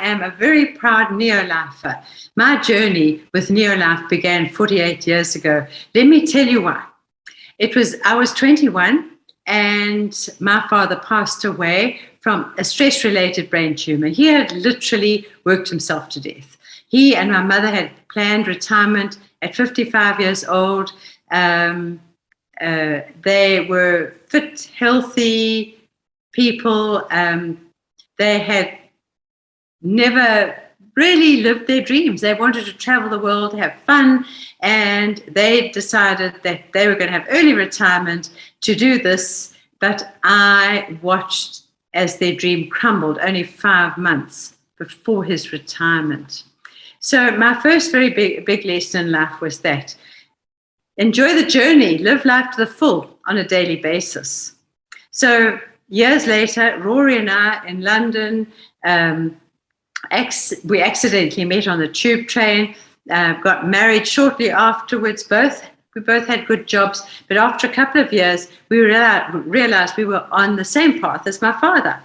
am a very proud neo-lifer. My journey with neo-life began 48 years ago. Let me tell you why. I was 21 and my father passed away from a stress-related brain tumor. He had literally worked himself to death. He and my mother had planned retirement at 55 years old. They were fit, healthy people. They had never really lived their dreams. They wanted to travel the world, have fun, and they decided that they were going to have early retirement to do this. But I watched as their dream crumbled only 5 months before his retirement. So my first very big lesson in life was that enjoy the journey, live life to the full on a daily basis. So years later, Rory and I in London, we accidentally met on the tube train, got married shortly afterwards. We both had good jobs, but after a couple of years, we realized we were on the same path as my father.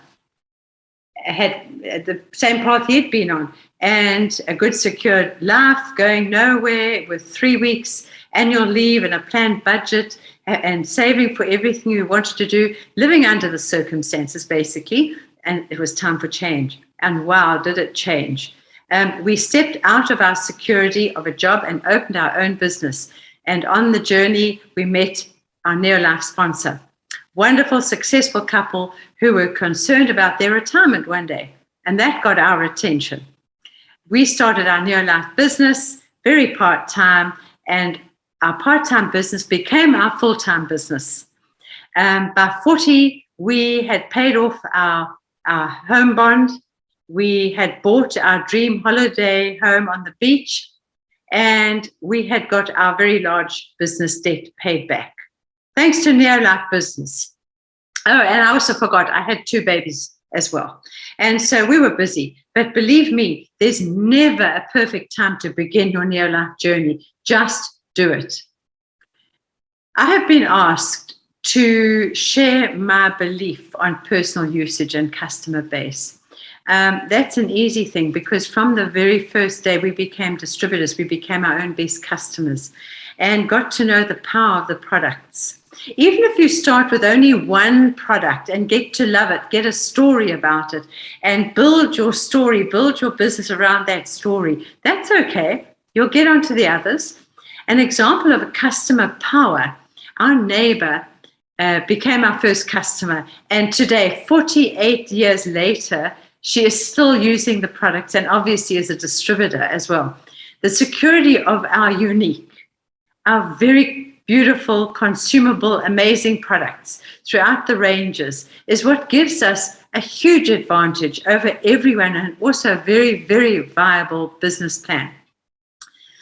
Had the same path he'd been on, and a good secured life, going nowhere with 3 weeks annual leave and a planned budget and saving for everything we wanted to do, living under the circumstances basically, and it was time for change. And wow, did it change. We stepped out of our security of a job and opened our own business. And on the journey, we met our Neo-Life sponsor. Wonderful, successful couple who were concerned about their retirement one day. And that got our attention. We started our Neo-Life business, very part-time, and our part-time business became our full-time business. By 40, we had paid off our home bond. We had bought our dream holiday home on the beach, and we had got our very large business debt paid back, thanks to Neo-Life business. Oh, and I also forgot, I had 2 babies as well. And so we were busy. But believe me, there's never a perfect time to begin your Neo-Life journey. Just do it. I have been asked to share my belief on personal usage and customer base. That's an easy thing because from the very first day we became distributors, we became our own best customers and got to know the power of the products. Even if you start with only one product and get to love it, get a story about it and build your story, build your business around that story, that's okay. You'll get onto the others. An example of a customer power, our neighbor became our first customer, and today, 48 years later, she is still using the products and obviously is a distributor as well. The security of our unique, our very beautiful, consumable, amazing products throughout the ranges is what gives us a huge advantage over everyone and also a very, very viable business plan.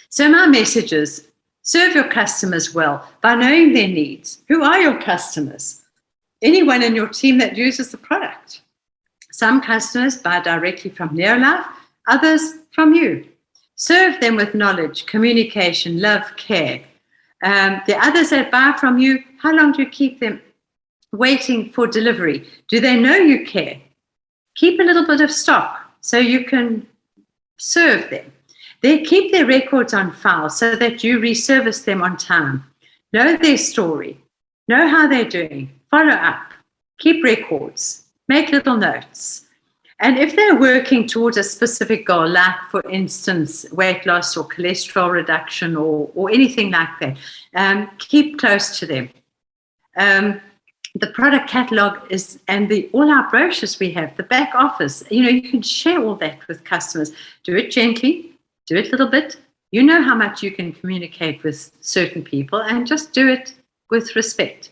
So my message is, serve your customers well by knowing their needs. Who are your customers? Anyone in your team that uses the product. Some customers buy directly from Neo-Life, others from you. Serve them with knowledge, communication, love, care. The others that buy from you, how long do you keep them waiting for delivery? Do they know you care? Keep a little bit of stock so you can serve them. They keep their records on file so that you reservice them on time. Know their story. Know how they're doing. Follow up. Keep records. Make little notes. And if they're working towards a specific goal, like, for instance, weight loss or cholesterol reduction or anything like that, keep close to them. The product catalog is, and all our brochures we have, the back office, you can share all that with customers. Do it gently, do it a little bit. You know how much you can communicate with certain people, and just do it with respect.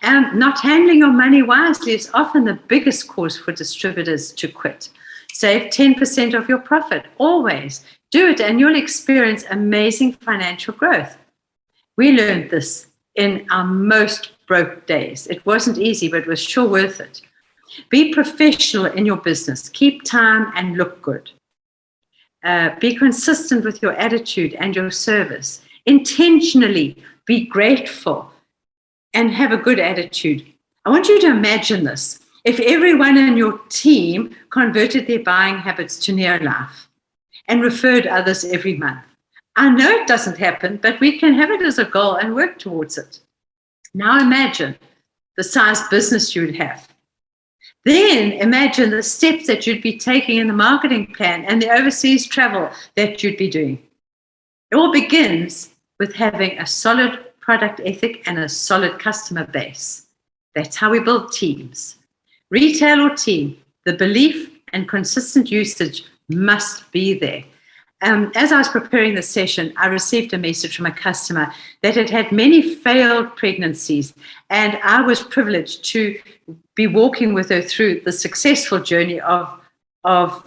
Not handling your money wisely is often the biggest cause for distributors to quit. Save 10% of your profit, always. Do it and you'll experience amazing financial growth. We learned this in our most broke days. It wasn't easy, but it was sure worth it. Be professional in your business. Keep time and look good. Be consistent with your attitude and your service. Intentionally be grateful and have a good attitude. I want you to imagine this. if everyone in your team converted their buying habits to Neolife and referred others every month? I know it doesn't happen, but we can have it as a goal and work towards it. Now imagine the size business you would have. Then imagine the steps that you'd be taking in the marketing plan and the overseas travel that you'd be doing. It all begins with having a solid product ethic and a solid customer base. That's how we build teams. Retail or team, the belief and consistent usage must be there. As I was preparing this session, I received a message from a customer that had had many failed pregnancies, and I was privileged to be walking with her through the successful journey of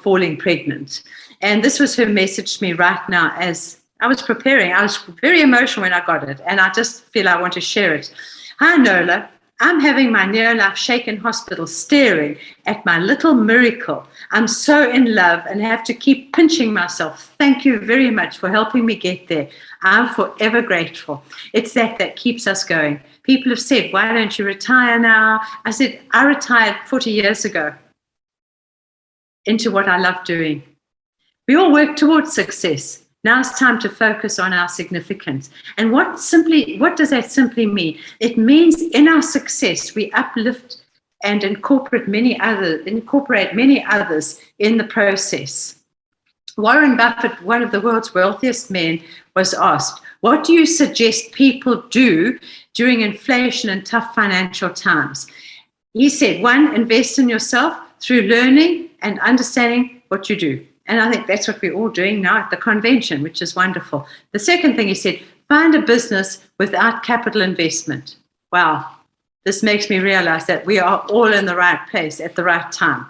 falling pregnant. And this was her message to me right now as I was preparing. I was very emotional when I got it, and I just feel I want to share it. Hi, Noela. I'm having my Neolife Shake in hospital staring at my little miracle. I'm so in love and have to keep pinching myself. Thank you very much for helping me get there. I'm forever grateful. It's that keeps us going. People have said, why don't you retire now? I said, I retired 40 years ago into what I love doing. We all work towards success. Now it's time to focus on our significance. And what does that simply mean? It means in our success, we uplift and incorporate many others in the process. Warren Buffett, one of the world's wealthiest men, was asked, what do you suggest people do during inflation and tough financial times? He said, 1, invest in yourself through learning and understanding what you do. And I think that's what we're all doing now at the convention, which is wonderful. The second thing he said, find a business without capital investment. Wow, this makes me realize that we are all in the right place at the right time.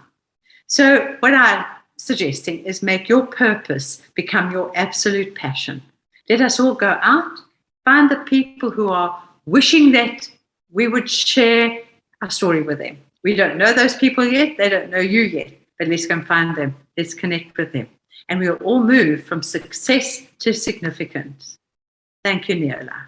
So what I'm suggesting is make your purpose become your absolute passion. Let us all go out, find the people who are wishing that we would share our story with them. We don't know those people yet. They don't know you yet. But let's go and find them. Let's connect with them. And we'll all move from success to significance. Thank you, Noela.